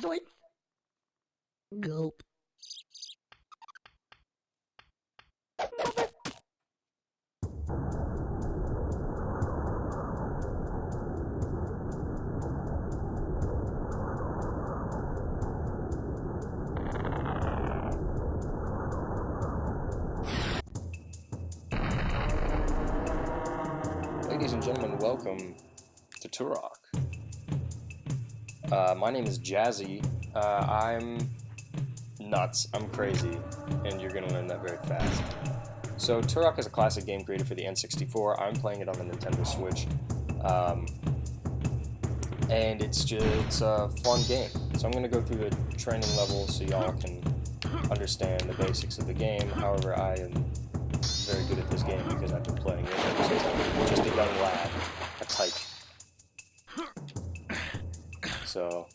doink. Gulp. Ladies and gentlemen, welcome to Turok. My name is Jazzy. I'm nuts. I'm crazy, and you're gonna learn that very fast. So Turok is a classic game created for the N64. I'm playing it on the Nintendo Switch, and it's a fun game. So I'm gonna go through the training levels so y'all can understand the basics of the game. However, I am very good at this game because I've been playing it ever since I was just a young lad, a tyke. So,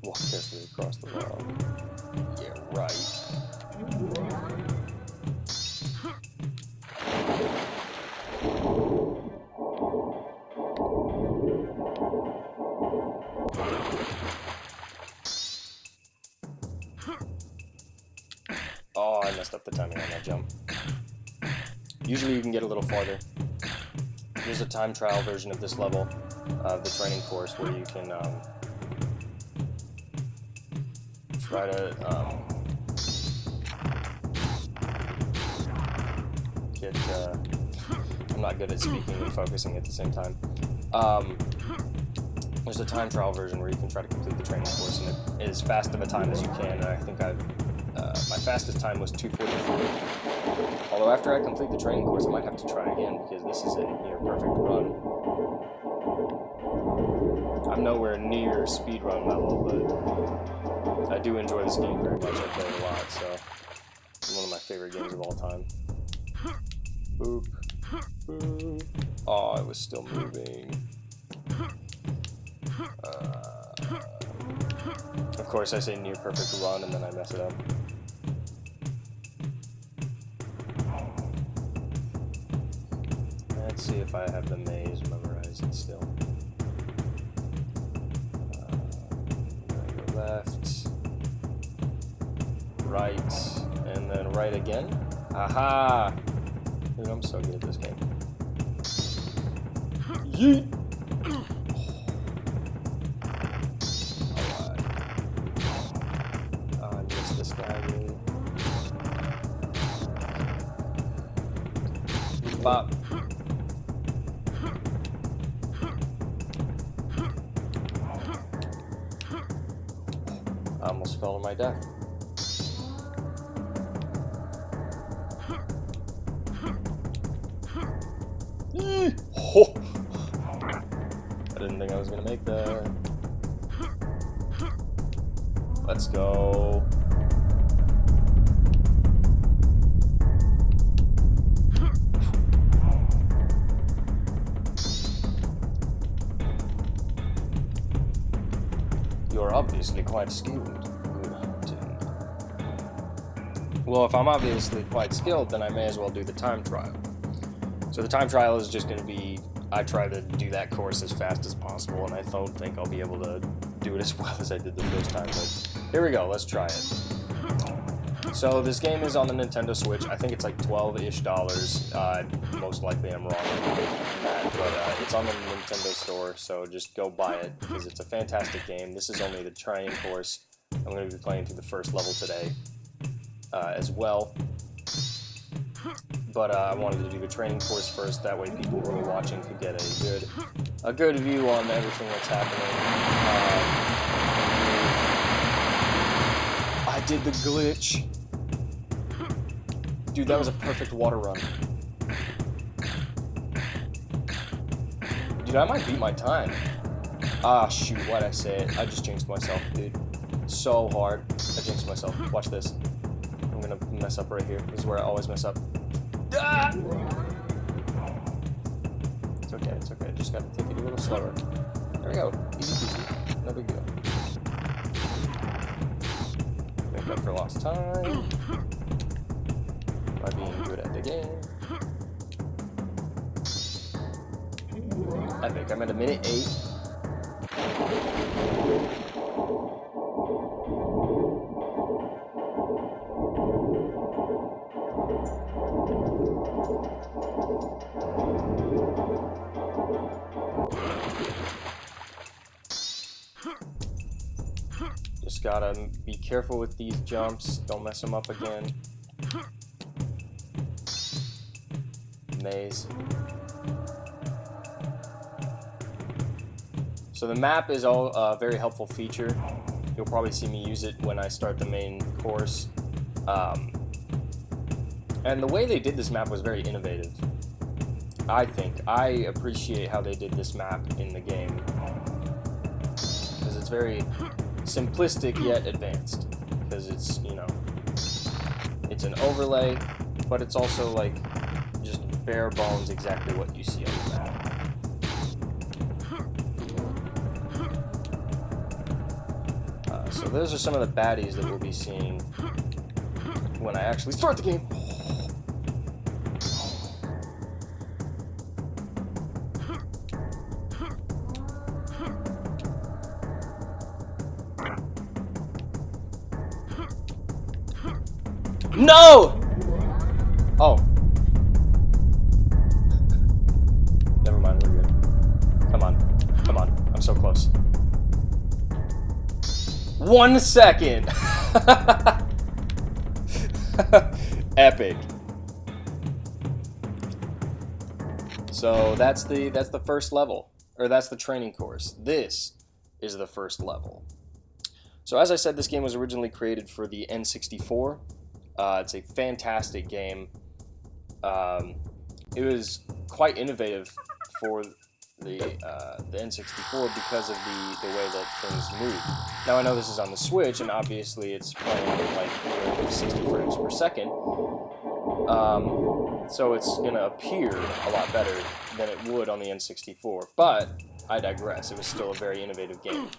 walk carefully across the log. Yeah, right. Oh, I messed up the timing on that jump. Usually you can get a little farther. There's a time trial version of this level, the training course, where you can try to get... I'm not good at speaking and focusing at the same time. There's a time trial version where you can try to complete the training course in as fast of a time as you can, and I think my fastest time was 2:44. Although after I complete the training course, I might have to try again because this is a near perfect run. I'm nowhere near speedrun level, but I do enjoy this game very much. I play it a lot, so it's one of my favorite games of all time. Boop. Boop. Oh, it was still moving. Of course, I say near perfect run and then I mess it up. Let's see if I have the maze memorized still. Go left, right, and then right again. Aha! Dude, I'm so good at this game. Yeet! Alright. I missed this guy, dude. Bop. I almost fell to my death. Oh. I didn't think I was gonna make that. Let's go. You're obviously quite skilled. Well, if I'm obviously quite skilled, then I may as well do the time trial. So the time trial is just going to be, I try to do that course as fast as possible, and I don't think I'll be able to do it as well as I did the first time, but here we go, let's try it. So this game is on the Nintendo Switch. I think it's like $12-ish. Most likely I'm wrong on that, but it's on the Nintendo store, so just go buy it, because it's a fantastic game. This is only the training course. I'm going to be playing through the first level today as well. But I wanted to do the training course first, that way people who are watching could get a good view on everything that's happening. I did the glitch. Dude, that was a perfect water run. Dude, I might beat my time. Ah, shoot, why'd I say it? I just jinxed myself, dude. So hard. I jinxed myself. Watch this. I'm gonna mess up right here. This is where I always mess up. Ah! It's okay, it's okay. Just gotta take it a little slower. There we go. Easy peasy. No big deal. Make up for lost time. By being good at the game. epic. I'm at a minute 8. Just gotta be careful with these jumps. Don't mess them up again. Maze. So the map is a very helpful feature. You'll probably see me use it when I start the main course. And the way they did this map was very innovative. I think. I appreciate how they did this map in the game. Because it's very simplistic yet advanced. Because it's, you know, it's an overlay, but it's also like just bare bones exactly what you see on the map. So those are some of the baddies that we'll be seeing when I actually start the game. No! Oh. Never mind, we're good. Come on. Come on. I'm so close. 1 second! Epic. So that's the first level. Or that's the training course. This is the first level. So as I said, this game was originally created for the N64. It's a fantastic game. It was quite innovative for the N64 because of the way that things move. Now I know this is on the Switch, and obviously it's playing like 60 frames per second. So it's gonna appear a lot better than it would on the N64. But I digress. It was still a very innovative game.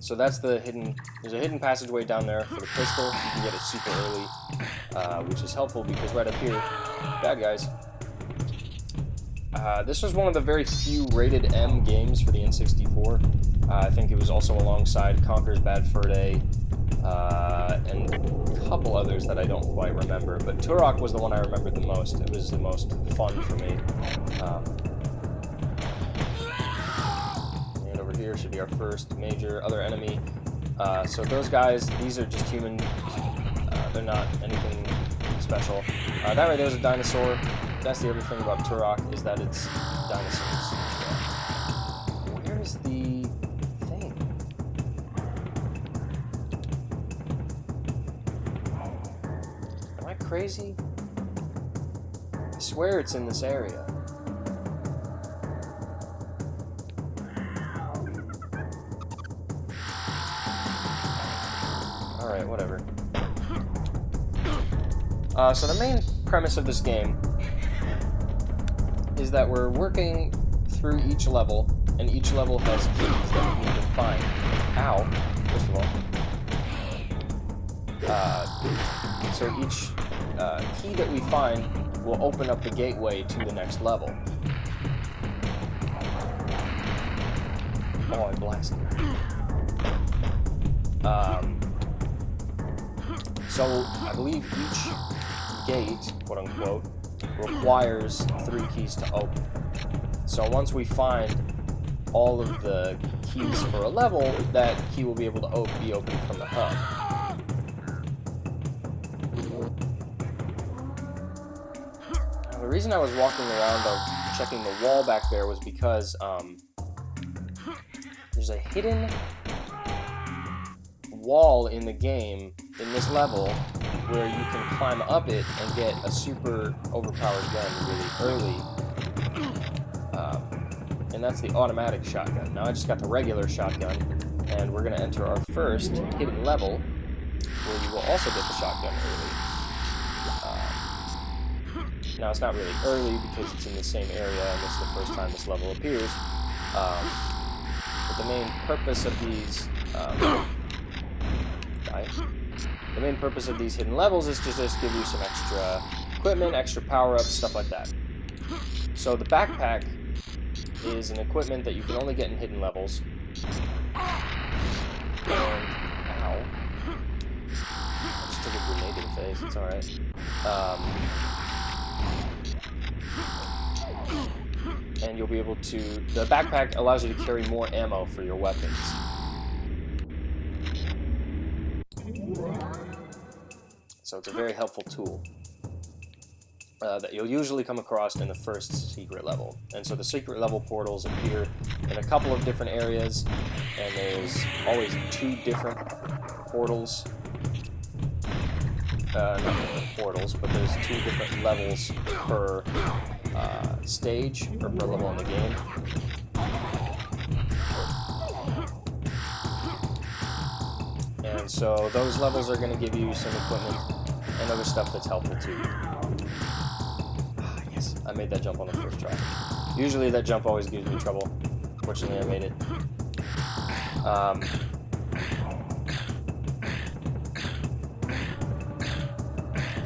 So that's the hidden, there's a hidden passageway down there for the pistol. You can get it super early, which is helpful because right up here, bad guys. This was one of the very few rated M games for the N64. I think it was also alongside Conker's Bad Fur Day, and a couple others that I don't quite remember. But Turok was the one I remembered the most. It was the most fun for me. Here should be our first major other enemy. So those guys, these are just human. They're not anything special. That right there is a dinosaur. That's the other thing about Turok, is that it's dinosaurs. Where is the thing? Am I crazy? I swear it's in this area. Alright, whatever. So the main premise of this game is that we're working through each level, and each level has keys that we need to find. Ow, first of all. So each key that we find will open up the gateway to the next level. Oh, I blasted. So I believe each gate, quote unquote, requires 3 keys to open. So once we find all of the keys for a level, that key will be able to be opened from the hub. Now, the reason I was walking around checking the wall back there was because there's a hidden wall in the game, in this level, where you can climb up it and get a super overpowered gun really early. And that's the automatic shotgun. Now I just got the regular shotgun, and we're going to enter our first hidden level, where you will also get the shotgun early. Now it's not really early because it's in the same area, and this is the first time this level appears. But the main purpose of these... The main purpose of these hidden levels is to just give you some extra equipment, extra power-ups, stuff like that. So the backpack is an equipment that you can only get in hidden levels. And, ow. I just took a grenade to the face, it's alright. And you'll be able to... The backpack allows you to carry more ammo for your weapons. So it's a very helpful tool that you'll usually come across in the first secret level. And so the secret level portals appear in a couple of different areas, and there's always 2 different portals. Not different portals, but there's 2 different levels per stage, or per level in the game. And so those levels are going to give you some equipment and other stuff that's helpful to you. Yes, I made that jump on the first try. Usually that jump always gives me trouble. Fortunately, I made it.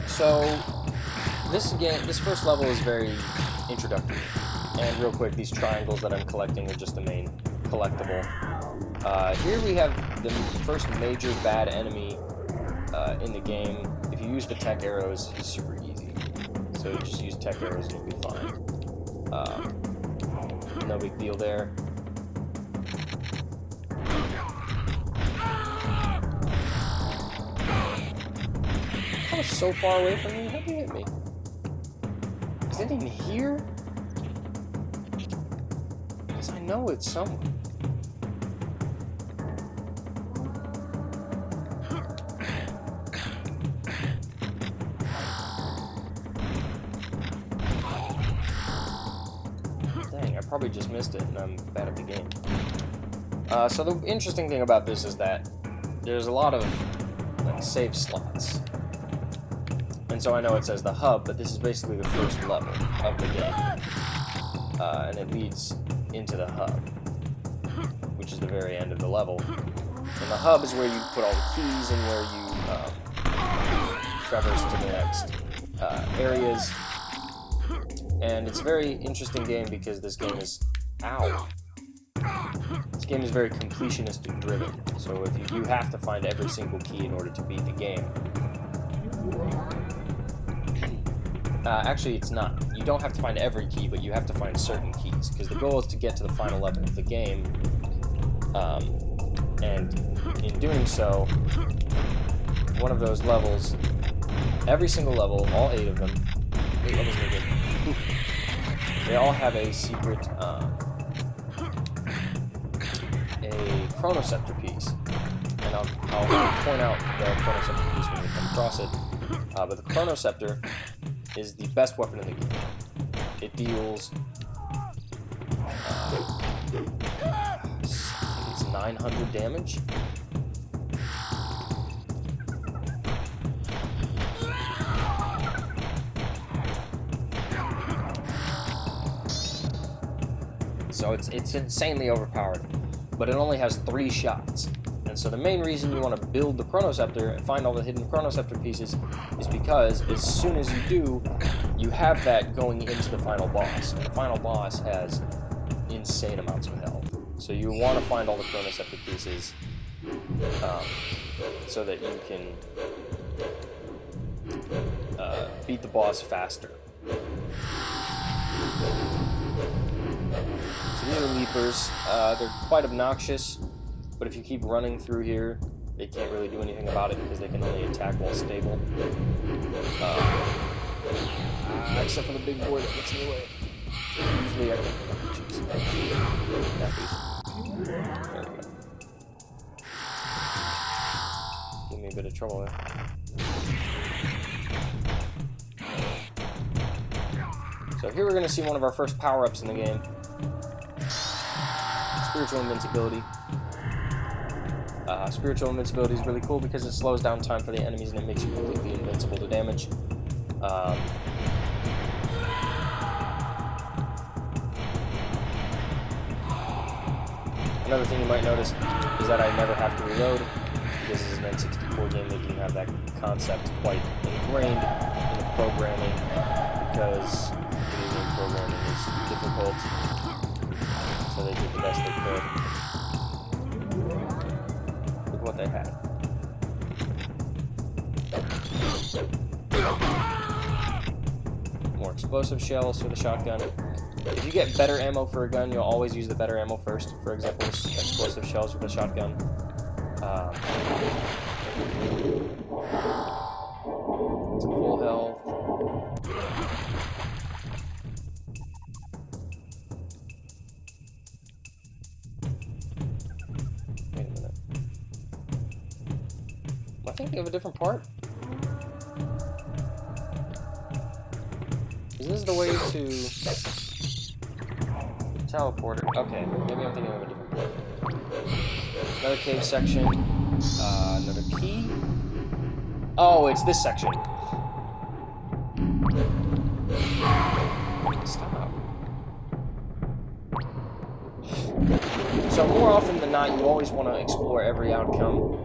So this first level is very introductory. And real quick, these triangles that I'm collecting are just the main collectible. Here we have the first major bad enemy in the game. If you use the tech arrows, it's super easy. So you just use tech arrows and you'll be fine. No big deal there. I was so far away from you. How did you hit me? Is it in here? Because I know it's somewhere. Dang, I probably just missed it and I'm bad at the game. So the interesting thing about this is that there's a lot of save slots. And so I know it says the hub, but this is basically the first level of the game. And it leads into the hub, which is the very end of the level. And the hub is where you put all the keys and where you traverse to the next areas. And it's a very interesting game because this game is... Ow! This game is very completionist driven. So if you have to find every single key in order to beat the game. Actually, it's not. You don't have to find every key, but you have to find certain keys, because the goal is to get to the final level of the game, and in doing so, one of those levels, every single level, all 8 of them, 8 levels in the game, they all have a secret, a chronoceptor piece, and I'll point out the chronoceptor piece when we come across it, but the chronoceptor is the best weapon in the game. It deals I think it's 900 damage. So it's insanely overpowered, but it only has 3 shots. And so the main reason you want to build the chronoceptor and find all the hidden chronoceptor pieces is because as soon as you do, you have that going into the final boss. And the final boss has insane amounts of health. So you want to find all the chronoceptor pieces so that you can beat the boss faster. So these are leapers. They're quite obnoxious. But if you keep running through here, they can't really do anything about it because they can only attack while stable. Except for the big boy that gets in the way. Usually I can... Jeez. That piece. There we go. Give me a bit of trouble there. So here we're going to see one of our first power-ups in the game. Spiritual invincibility. Spiritual invincibility is really cool because it slows down time for the enemies and it makes you completely invincible to damage. Another thing you might notice is that I never have to reload. This is an N64 game. They do have that concept quite ingrained in the programming because video game programming is difficult. So they did the best they could. Look what they had. More explosive shells for the shotgun. If you get better ammo for a gun, you'll always use the better ammo first. For example, explosive shells with a shotgun. It's a full health. Wait a minute. Am I thinking of a different part? Is this the way to teleporter? Okay, maybe I'm thinking of a different part. Another cave section. Another key. Oh, it's this section. Stop. So more often than not, you always want to explore every outcome.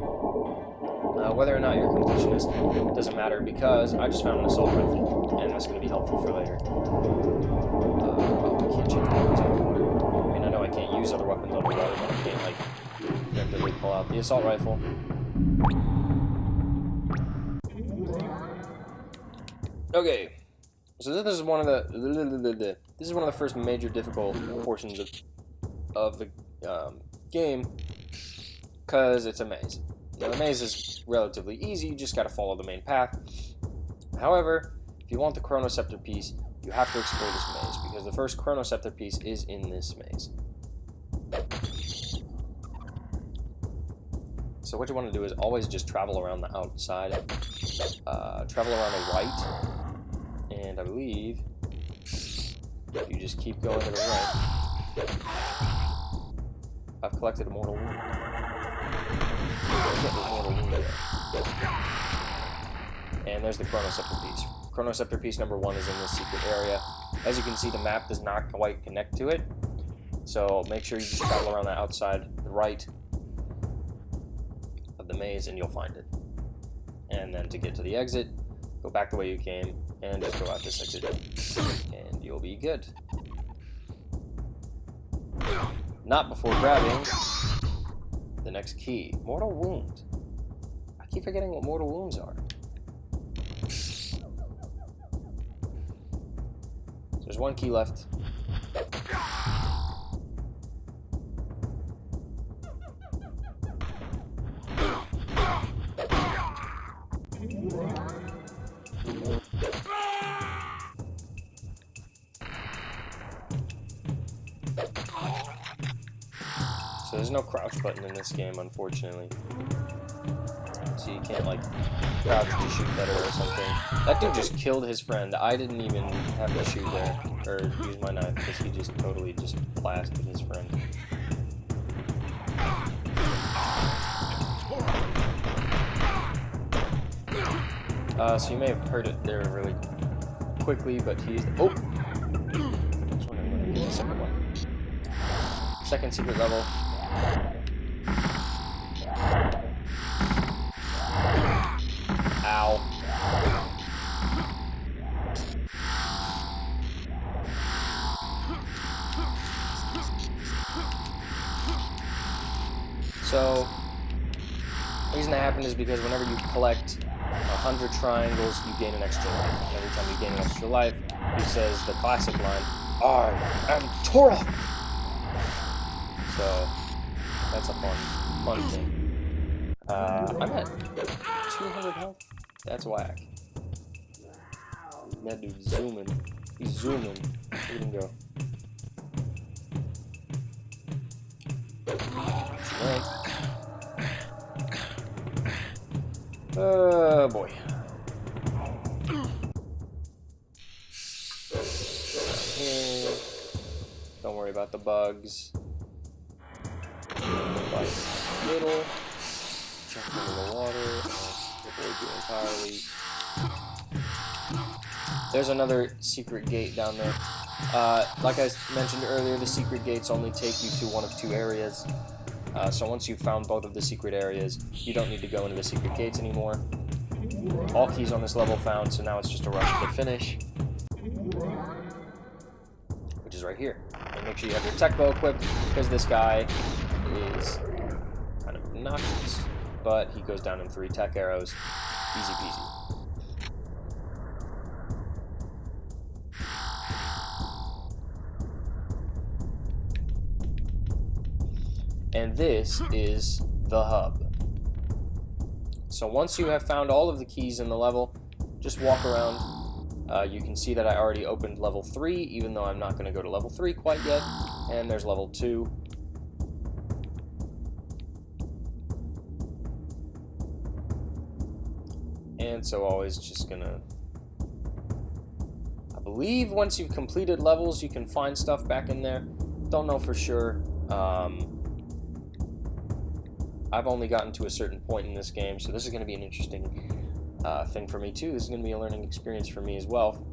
Whether or not you're a completionist doesn't matter, because I just found an assault rifle, and that's going to be helpful for later. I can't change weapons underwater. I mean, I know I can't use other weapons underwater, but I can't, like, preemptively pull out the assault rifle. Okay, so this is one of the first major difficult portions of the game, because it's a maze. Now, the maze is relatively easy, you just got to follow the main path. However, if you want the Chronoceptor piece, you have to explore this maze, because the first Chronoceptor piece is in this maze. So what you want to do is always just travel around the outside, travel around the right, and I believe you just keep going to the right. I've collected a mortal wound. And there's the Chronoceptor piece. Chronoceptor piece number 1 is in this secret area. As you can see, the map does not quite connect to it, so make sure you just travel around the outside, the right of the maze, and you'll find it. And then to get to the exit, go back the way you came, and just go out this exit, and you'll be good. Not before grabbing the next key. Mortal Wound. I keep forgetting what mortal wounds are. So there's one key left. So there's no crouch button in this game, unfortunately. So you can't, like, crouch to shoot better or something. That dude just killed his friend. I didn't even have to shoot there, or use my knife, because he just totally just blasted his friend. So you may have heard it there really quickly, but he's... Oh! I was wondering when I get the second one. Second secret level. Ow. So, the reason that happened is because whenever you collect 100 triangles, you gain an extra life. And every time you gain an extra life, he says the classic line, "I am Turok!" So, that's a fun thing. I'm at 200 health? That's whack. That dude's zooming. He's zooming. Look at him go. Alright. Oh boy. Here. Don't worry about the bugs. Little. Jump into the water. Avoid you entirely. There's another secret gate down there. Like I mentioned earlier, the secret gates only take you to one of 2 areas. So once you've found both of the secret areas, you don't need to go into the secret gates anymore. All keys on this level found, so now it's just a rush to the finish. Which is is right here. And make sure you have your tech bow equipped, because this guy is kind of obnoxious. But he goes down in 3 tech arrows. Easy peasy. And this is the hub. So once you have found all of the keys in the level, just walk around. You can see that I already opened level 3, even though I'm not going to go to level 3 quite yet. And there's level 2. And so always just gonna... I believe once you've completed levels, you can find stuff back in there. Don't know for sure. I've only gotten to a certain point in this game, so this is going to be an interesting thing for me too. This is going to be a learning experience for me as well,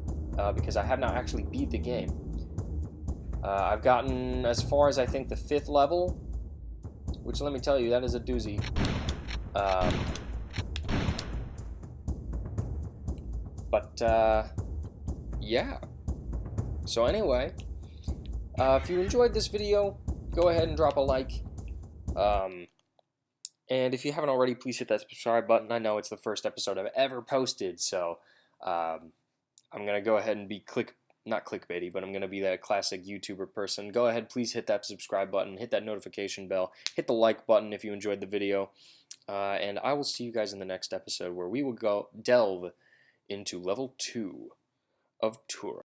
because I have not actually beat the game. I've gotten as far as I think the 5th level, which let me tell you, that is a doozy. Yeah. So anyway, if you enjoyed this video, go ahead and drop a like. And if you haven't already, please hit that subscribe button. I know it's the first episode I've ever posted, so I'm going to go ahead and be not clickbaity, but I'm going to be that classic YouTuber person. Go ahead, please hit that subscribe button, hit that notification bell, hit the like button if you enjoyed the video, and I will see you guys in the next episode where we will delve into level 2 of Turok.